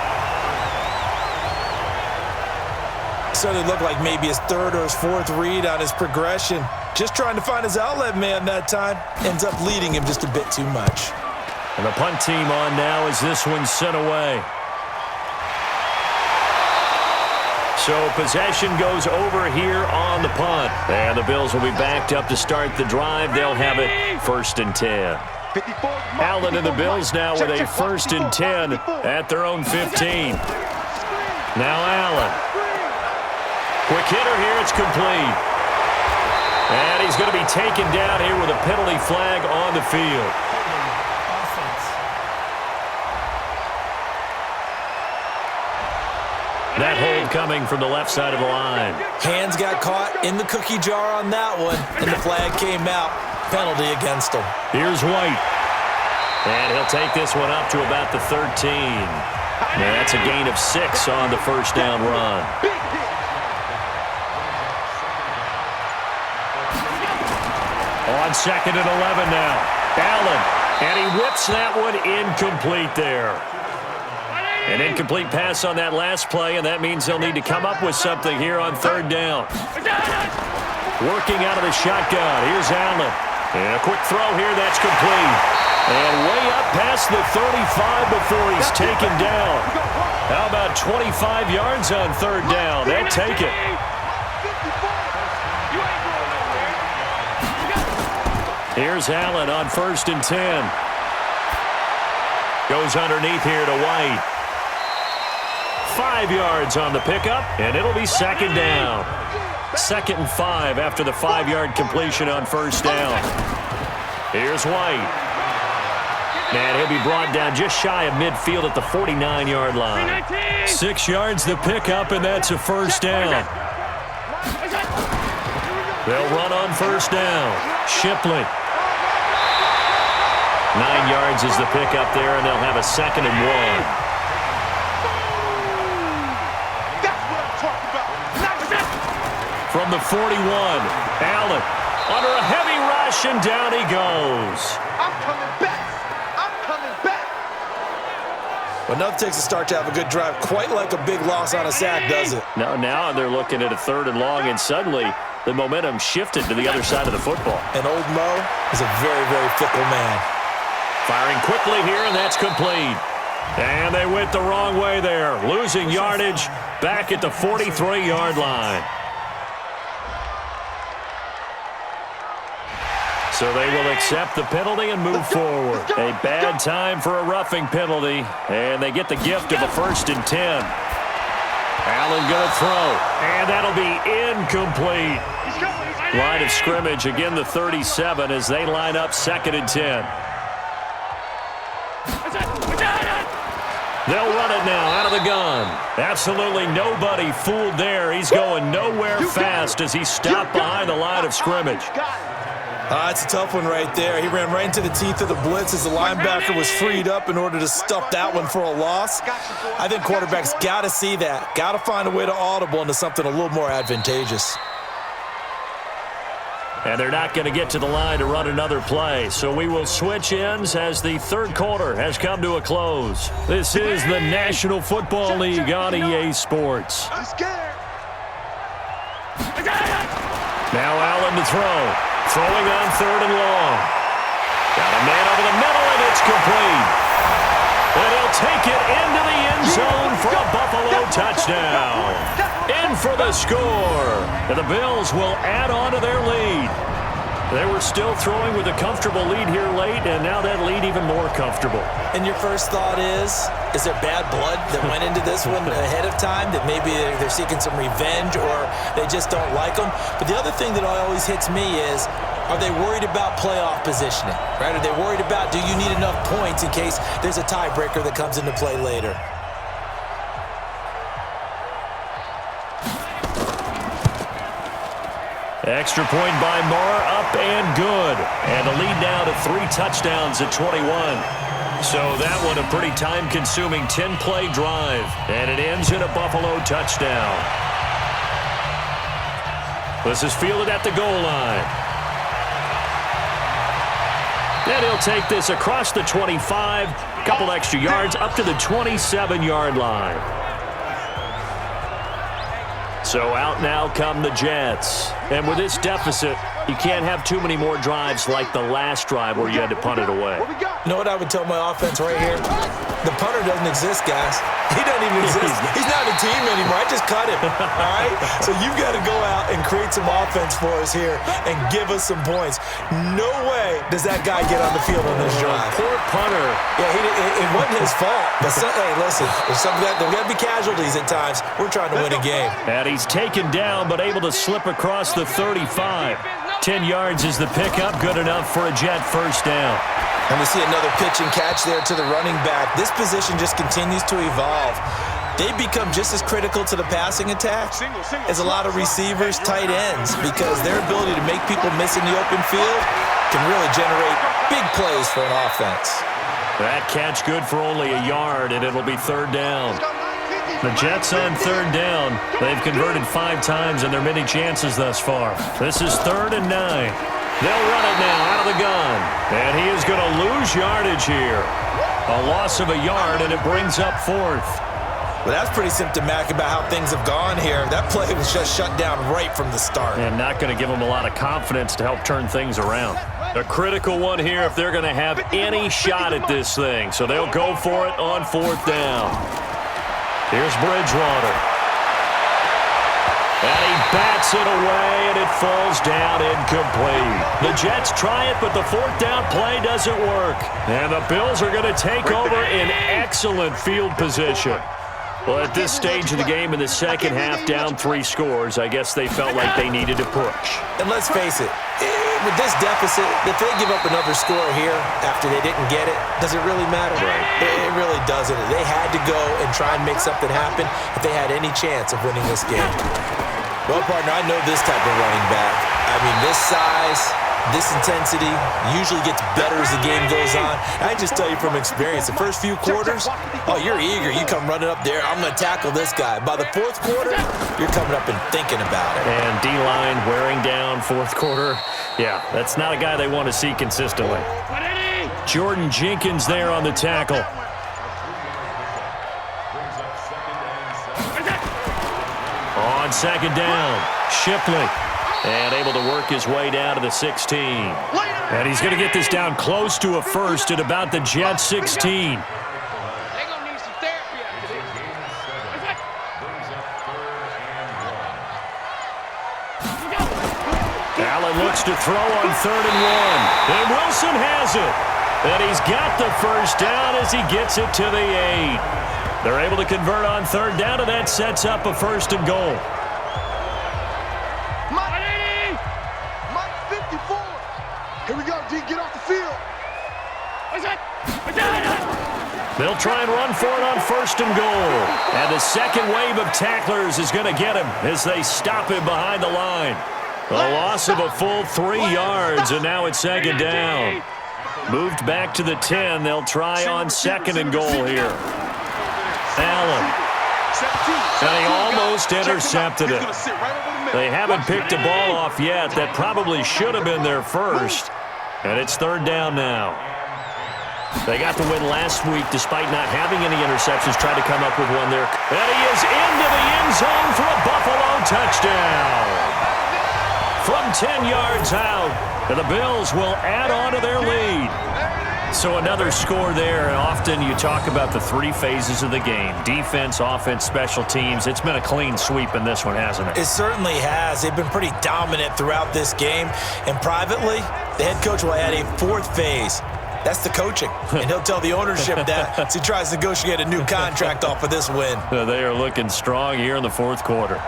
So it looked like maybe his 3rd or his 4th read on his progression. Just trying to find his outlet man that time. Ends up leading him just a bit too much. And the punt team on now as this one's sent away. So possession goes over here on the punt. And the Bills will be backed up to start the drive. They'll have it 1st and 10. Allen and the Bills now with a 1st and 10 at their own 15. Now Allen. Quick hitter here, it's complete. And he's going to be taken down here with a penalty flag on the field. That hold coming from the left side of the line. Hands got caught in the cookie jar on that one, and the flag came out. Penalty against him. Here's White. And he'll take this one up to about the 13. Now that's a gain of 6 on the first down run. On 2nd and 11 now. Allen. And he whips that one incomplete there. An incomplete pass on that last play, and that means they'll need to come up with something here on third down. Working out of the shotgun. Here's Allen. And a quick throw here. That's complete. And way up past the 35 before he's taken down. How about 25 yards on third down? They'll take it. Here's Allen on 1st and 10. Goes underneath here to White. 5 yards on the pickup, and it'll be second down. 2nd and 5 after the 5-yard completion on first down. Here's White. And he'll be brought down just shy of midfield at the 49-yard line. 6 yards the pickup, and that's a first down. They'll run on first down. Shipley. 9 yards is the pickup there, and they'll have a 2nd and 1. From the 41, Allen. under a heavy rush, and down he goes. I'm coming back. I'm coming back. Well, nothing takes a start to have a good drive, quite like a big loss on a sack, does it? Now they're looking at a 3rd and long, and suddenly the momentum shifted to the other side of the football. And old Mo is a very, very fickle man. Firing quickly here, and that's complete. And they went the wrong way there, losing yardage back at the 43-yard line. So they will accept the penalty and move forward. A bad time for a roughing penalty, and they get the gift of a 1st and 10. Allen going to throw, and that'll be incomplete. Line of scrimmage, again the 37 as they line up 2nd and 10. They'll run it now out of the gun. Absolutely nobody fooled there. He's going nowhere fast as he stopped behind the line of scrimmage. It's a tough one right there. He ran right into the teeth of the blitz as the linebacker was freed up in order to stuff that one for a loss. I think quarterbacks got to see that. Got to find a way to audible into something a little more advantageous. And they're not going to get to the line to run another play. So we will switch ends as the 3rd quarter has come to a close. This is the National Football League on EA Sports. Now Allen to throw. Throwing on 3rd and long. Got a man over the middle, and it's complete. And he'll take it into the end zone for a Buffalo touchdown. In for the score. And the Bills will add on to their lead. They were still throwing with a comfortable lead here late, and now that lead even more comfortable. And your first thought is there bad blood that went into this one ahead of time, that maybe they're seeking some revenge or they just don't like them? But the other thing that always hits me is, are they worried about playoff positioning, right? Are they worried about, do you need enough points in case there's a tiebreaker that comes into play later? Extra point by Moore, up and good. And the lead now to 3 touchdowns at 21. So that one a pretty time-consuming 10-play drive. And it ends in a Buffalo touchdown. This is fielded at the goal line. And he'll take this across the 25, couple extra yards, up to the 27-yard line. So out now come the Jets. And with this deficit, you can't have too many more drives like the last drive where you had to punt it away. You know what I would tell my offense right here? The punter doesn't exist, guys. He doesn't even exist. He's not a team anymore. I just cut him, all right? So you've got to go out and create some offense for us here and give us some points. No way does that guy get on the field on this drive. Poor punter. Yeah, it wasn't his fault. But hey, listen, there's got to be casualties at times. We're trying to win a game. And he's taken down but able to slip across the 35. 10 yards is the pickup, good enough for a Jet first down. And we see another pitch and catch there to the running back. This position just continues to evolve. They become just as critical to the passing attack as a lot of receivers, tight ends, because their ability to make people miss in the open field can really generate big plays for an offense. That catch good for only a yard, and it'll be 3rd down. The Jets on 3rd down. They've converted 5 times in their many chances thus far. This is 3rd and 9. They'll run it now out of the gun. And he is going to lose yardage here. A loss of a yard, and it brings up 4th. Well, that's pretty symptomatic about how things have gone here. That play was just shut down right from the start. And not going to give them a lot of confidence to help turn things around. A critical one here if they're going to have any shot at this thing. So they'll go for it on 4th down. Here's Bridgewater. And he bats it away, and it falls down incomplete. The Jets try it, but the 4th down play doesn't work. And the Bills are going to take over in excellent field position. Well, at this stage of the game in the second half, down 3 scores, I guess they felt like they needed to push. And let's face it, with this deficit, if they give up another score here after they didn't get it, does it really matter? Right. It really doesn't. They had to go and try and make something happen if they had any chance of winning this game. Well, partner, I know this type of running back. I mean, this size, This intensity usually gets better as the game goes on. I just tell you from experience, the first few quarters, oh, you're eager. You come running up there, I'm going to tackle this guy. By the fourth quarter, you're coming up and thinking about it. And D-line wearing down fourth quarter. Yeah, that's not a guy they want to see consistently. Jordan Jenkins there on the tackle. On second down, Shipley. And able to work his way down to the 16. And he's going to get this down close to a first at about the Jets 16. Allen looks to throw on 3rd and 1. And Wilson has it. And he's got the first down as he gets it to the 8. They're able to convert on 3rd down, and that sets up a 1st and goal. Here we go, D. Get off the field. They'll try and run for it on 1st and goal. And the second wave of tacklers is going to get him as they stop him behind the line. A loss of a full 3 yards, and now it's 2nd down. Moved back to the 10. They'll try on 2nd and goal here. Allen. And he almost intercepted it. They haven't picked a ball off yet. That probably should have been their first. And it's 3rd down now. They got the win last week despite not having any interceptions. Tried to come up with one there. And he is into the end zone for a Buffalo touchdown. From 10 yards out. And the Bills will add on to their lead. So another score there, and often you talk about the 3 phases of the game. Defense, offense, special teams. It's been a clean sweep in this one, hasn't it? It certainly has. They've been pretty dominant throughout this game. And privately, the head coach will add a 4th phase. That's the coaching. And he'll tell the ownership that as he tries to negotiate a new contract off of this win. They are looking strong here in the 4th quarter.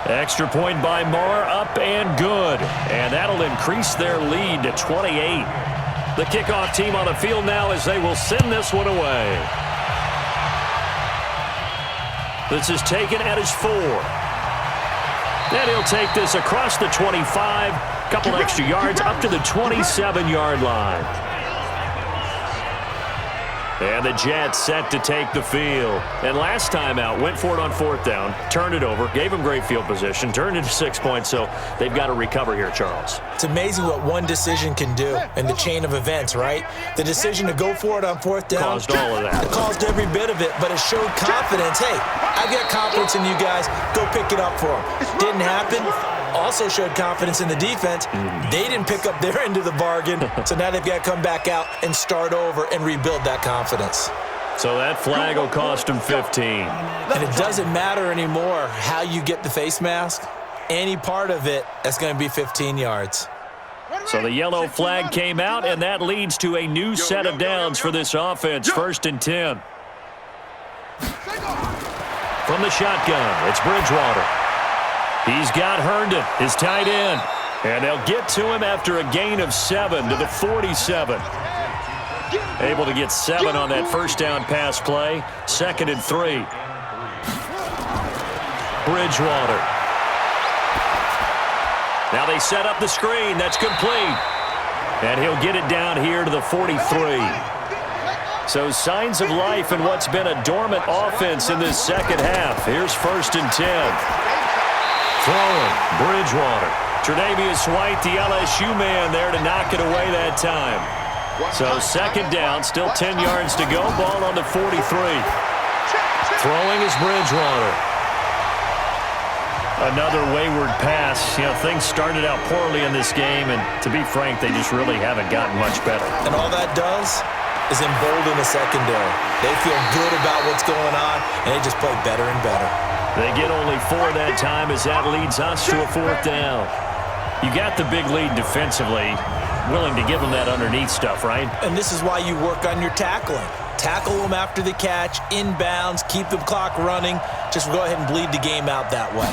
Extra point by Marr, up and good. And that'll increase their lead to 28. The kickoff team on the field now as they will send this one away. This is taken at his 4. And he'll take this across the 25. Couple extra yards up to the 27-yard line. And the Jets set to take the field. And last time out, went for it on 4th down, turned it over, gave them great field position, turned it to 6 points, so they've got to recover here, Charles. It's amazing what one decision can do in the chain of events, right? The decision to go for it on 4th down. Caused all of that. It caused every bit of it, but it showed confidence. Hey, I've got confidence in you guys. Go pick it up for them. Didn't happen. Also showed confidence in the defense. They didn't pick up their end of the bargain, so now they've got to come back out and start over and rebuild that confidence. So that flag will cost them 15. And it doesn't matter anymore how you get the face mask. Any part of it, that's going to be 15 yards. So the yellow flag came out, and that leads to a new set of downs for this offense. 1st and 10. From the shotgun, it's Bridgewater. He's got Herndon, his tight end. And they'll get to him after a gain of 7 to the 47. Able to get 7 on that 1st down pass play. 2nd and 3. Bridgewater. Now they set up the screen. That's complete. And he'll get it down here to the 43. So signs of life in what's been a dormant offense in this second half. Here's 1st and 10. Throwing, Bridgewater. Tre'Davious White, the LSU man there to knock it away that time. So 2nd down, still 10 yards to go. Ball on the 43. Throwing is Bridgewater. Another wayward pass. You know, things started out poorly in this game, and to be frank, they just really haven't gotten much better. And all that does is embolden the secondary. They feel good about what's going on, and they just play better and better. They get only 4 that time as that leads us to a 4th down. You got the big lead defensively, willing to give them that underneath stuff, right? And this is why you work on your tackling. Tackle them after the catch, inbounds, keep the clock running. Just go ahead and bleed the game out that way.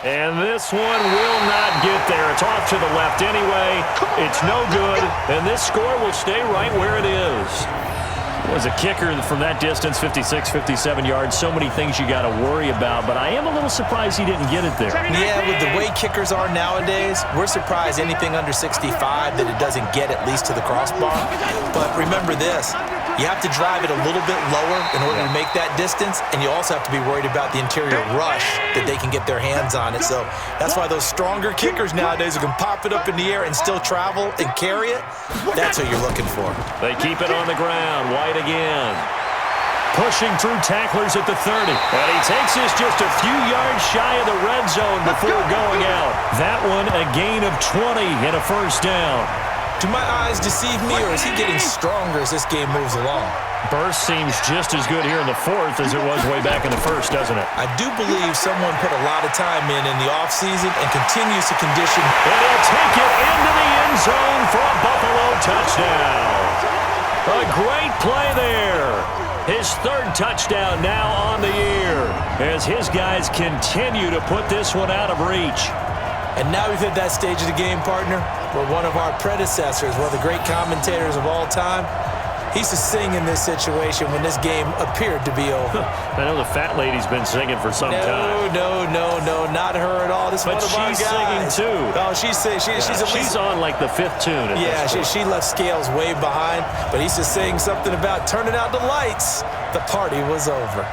And this one will not get there. It's off to the left anyway. It's no good, and this score will stay right where it is. as a kicker from that distance, 56, 57 yards, so many things you got to worry about, but I am a little surprised he didn't get it there. Yeah, with the way kickers are nowadays, we're surprised anything under 65 that it doesn't get at least to the crossbar. But remember this, you have to drive it a little bit lower in order to make that distance, and you also have to be worried about the interior rush that they can get their hands on it. So that's why those stronger kickers nowadays who can pop it up in the air and still travel and carry it, that's what you're looking for. They keep it on the ground. White again. Pushing through tacklers at the 30. And he takes this just a few yards shy of the red zone before going out. That one a gain of 20 and a first down. Do my eyes deceive me, or is he getting stronger as this game moves along? Burst seems just as good here in the fourth as it was way back in the first, doesn't it? I do believe someone put a lot of time in the offseason and continues to condition. And he'll take it into the end zone for a Buffalo touchdown. A great play there. His third touchdown now on the year as his guys continue to put this one out of reach. And now we've hit that stage of the game, partner, where one of our predecessors, one of the great commentators of all time, he used to sing in this situation when this game appeared to be over. I know the fat lady's been singing for some time. No, not her at all. This is one of our guys. But she's singing too. Oh, she's at least... She's on like the fifth tune. She left Scales way behind, but he used to sing something about turning out the lights. The party was over.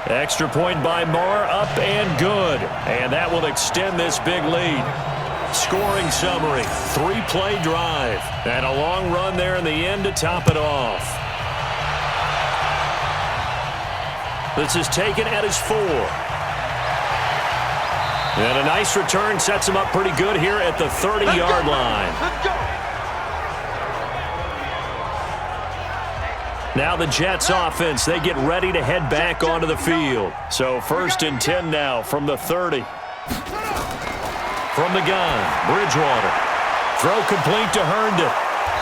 Extra point by Marr, up and good. And that will extend this big lead. Scoring summary, 3-play drive. And a long run there in the end to top it off. This is taken at his 4. And a nice return sets him up pretty good here at the 30-yard line. Let's go. Now the Jets offense, they get ready to head back onto the field. So 1st and 10 now from the 30. From the gun, Bridgewater. Throw complete to Herndon.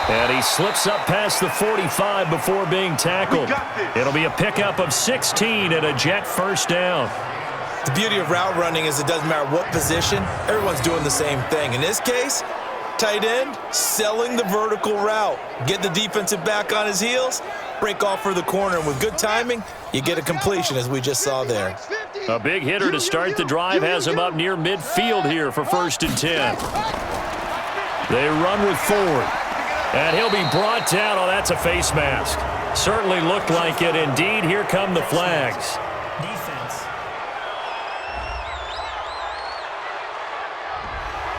And he slips up past the 45 before being tackled. It'll be a pickup of 16 and a Jet first down. The beauty of route running is it doesn't matter what position, everyone's doing the same thing. In this case, tight end, selling the vertical route. Get the defensive back on his heels, break off for the corner, and with good timing, you get a completion as we just saw there. A big hitter to start the drive has him up near midfield here for 1st and 10. They run with Ford, and he'll be brought down. Oh, that's a face mask. Certainly looked like it. Indeed, here come the flags. Defense.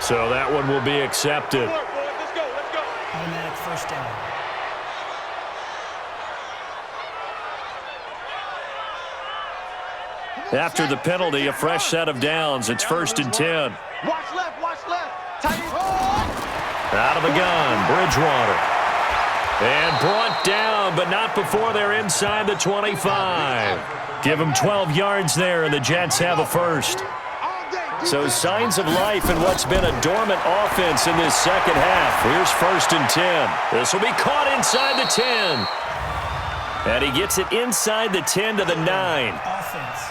So that one will be accepted. Let's go. Automatic first down. After the penalty, a fresh set of downs. It's 1st and 10. Watch left. Tight end. Out of the gun, Bridgewater. And brought down, but not before they're inside the 25. Give them 12 yards there, and the Jets have a first. So signs of life in what's been a dormant offense in this second half. Here's 1st and 10. This will be caught inside the 10. And he gets it inside the 10 to the 9. Offense.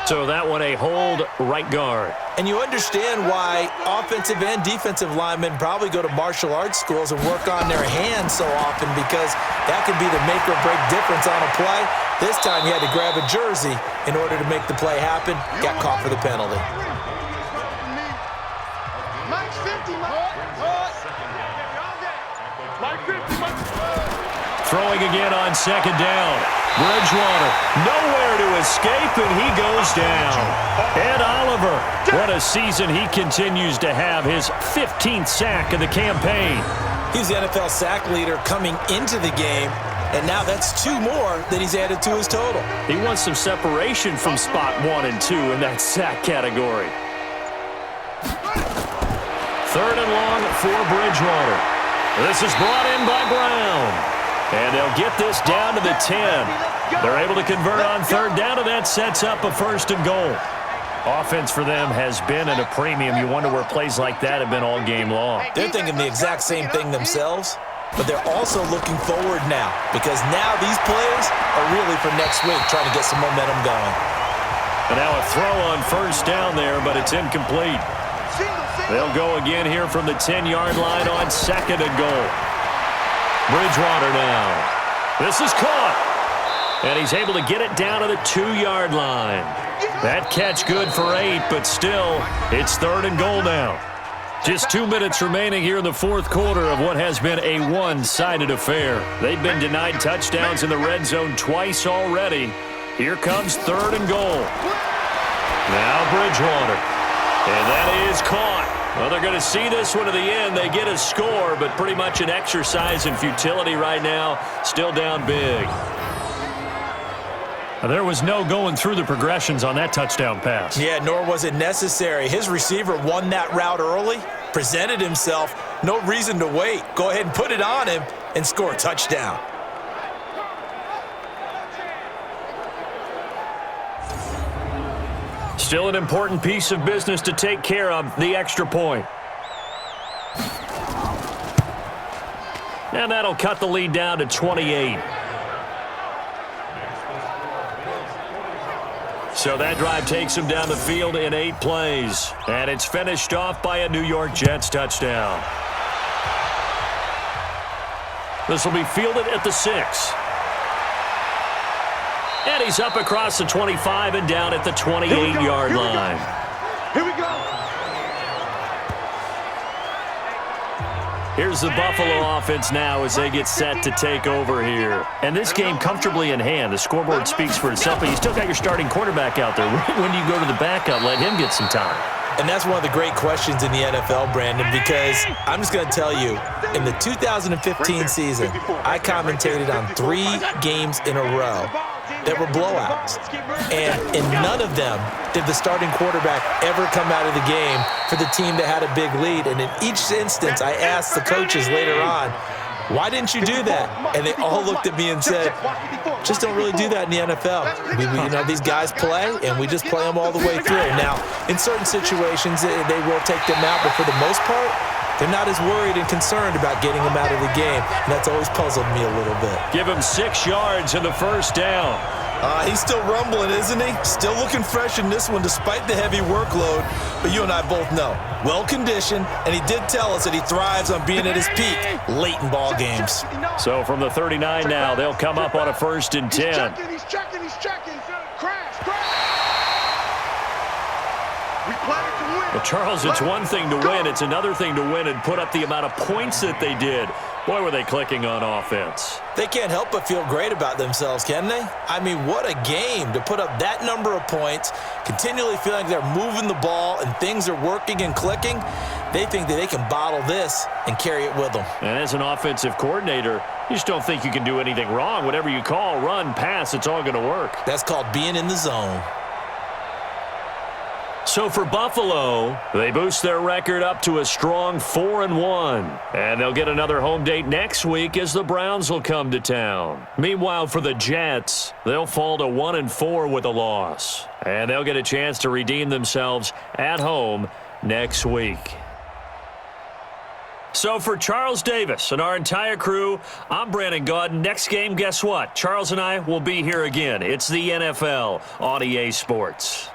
So that one a hold right guard. And you understand why offensive and defensive linemen probably go to martial arts schools and work on their hands so often, because that could be the make or break difference on a play. This time he had to grab a jersey in order to make the play happen. Got caught for the penalty. Mike 50, Throwing again on 2nd down. Bridgewater nowhere to escape, and he goes down. Ed Oliver, what a season he continues to have. His 15th sack of the campaign. He's the NFL sack leader coming into the game, and now that's 2 more that he's added to his total. He wants some separation from spot 1 and 2 in that sack category. 3rd and long for Bridgewater. This is brought in by Brown. And they'll get this down to the 10. They're able to convert on 3rd down, and that sets up a 1st and goal. Offense for them has been at a premium. You wonder where plays like that have been all game long. They're thinking the exact same thing themselves, but they're also looking forward now, because now these plays are really for next week, trying to get some momentum going. And now a throw on first down there, but it's incomplete. They'll go again here from the 10-yard line on second and goal. Bridgewater now. This is caught. And he's able to get it down to the 2-yard line. That catch good for 8, but still, it's third and goal now. Just 2 minutes remaining here in the fourth quarter of what has been a one-sided affair. They've been denied touchdowns in the red zone twice already. Here comes third and goal. Now Bridgewater. And that is caught. Well, they're going to see this one to the end. They get a score, but pretty much an exercise in futility right now. Still down big. There was no going through the progressions on that touchdown pass. Yeah, nor was it necessary. His receiver won that route early, presented himself. No reason to wait. Go ahead and put it on him and score a touchdown. Still an important piece of business to take care of, the extra point. And that'll cut the lead down to 28. So that drive takes him down the field in 8 plays. And it's finished off by a New York Jets touchdown. This will be fielded at the 6. And he's up across the 25 and down at the 28-yard line. Here we go. Here's the Buffalo offense now as they get set to take over here. And this game comfortably in hand. The scoreboard speaks for itself, but you still got your starting quarterback out there. When do you go to the backup? Let him get some time. And that's one of the great questions in the NFL, Brandon, because I'm just going to tell you, in the 2015 season, I commentated on 3 games in a row that were blowouts. And in none of them did the starting quarterback ever come out of the game for the team that had a big lead. And in each instance, I asked the coaches later on, why didn't you do that? And they all looked at me and said, just don't really do that in the NFL. These guys play, and we just play them all the way through. Now, in certain situations, they will take them out, but for the most part, they're not as worried and concerned about getting them out of the game. And that's always puzzled me a little bit. Give him 6 yards and the first down. He's still rumbling, isn't he? Still looking fresh in this one despite the heavy workload. But you and I both know, well-conditioned, and he did tell us that he thrives on being at his peak late in ball games. So from the 39 now, they'll come up on a 1st and 10. He's checking. Crash. We play to win. Well, Charles, it's one thing to win. It's another thing to win and put up the amount of points that they did. Boy, were they clicking on offense. They can't help but feel great about themselves, can they? I mean, what a game to put up that number of points, continually feeling like they're moving the ball and things are working and clicking. They think that they can bottle this and carry it with them. And as an offensive coordinator, you just don't think you can do anything wrong. Whatever you call, run, pass, it's all going to work. That's called being in the zone. So for Buffalo, they boost their record up to a strong 4-1. And they'll get another home date next week as the Browns will come to town. Meanwhile, for the Jets, they'll fall to 1-4 with a loss. And they'll get a chance to redeem themselves at home next week. So for Charles Davis and our entire crew, I'm Brandon Gaudin. Next game, guess what? Charles and I will be here again. It's the NFL on EA Sports.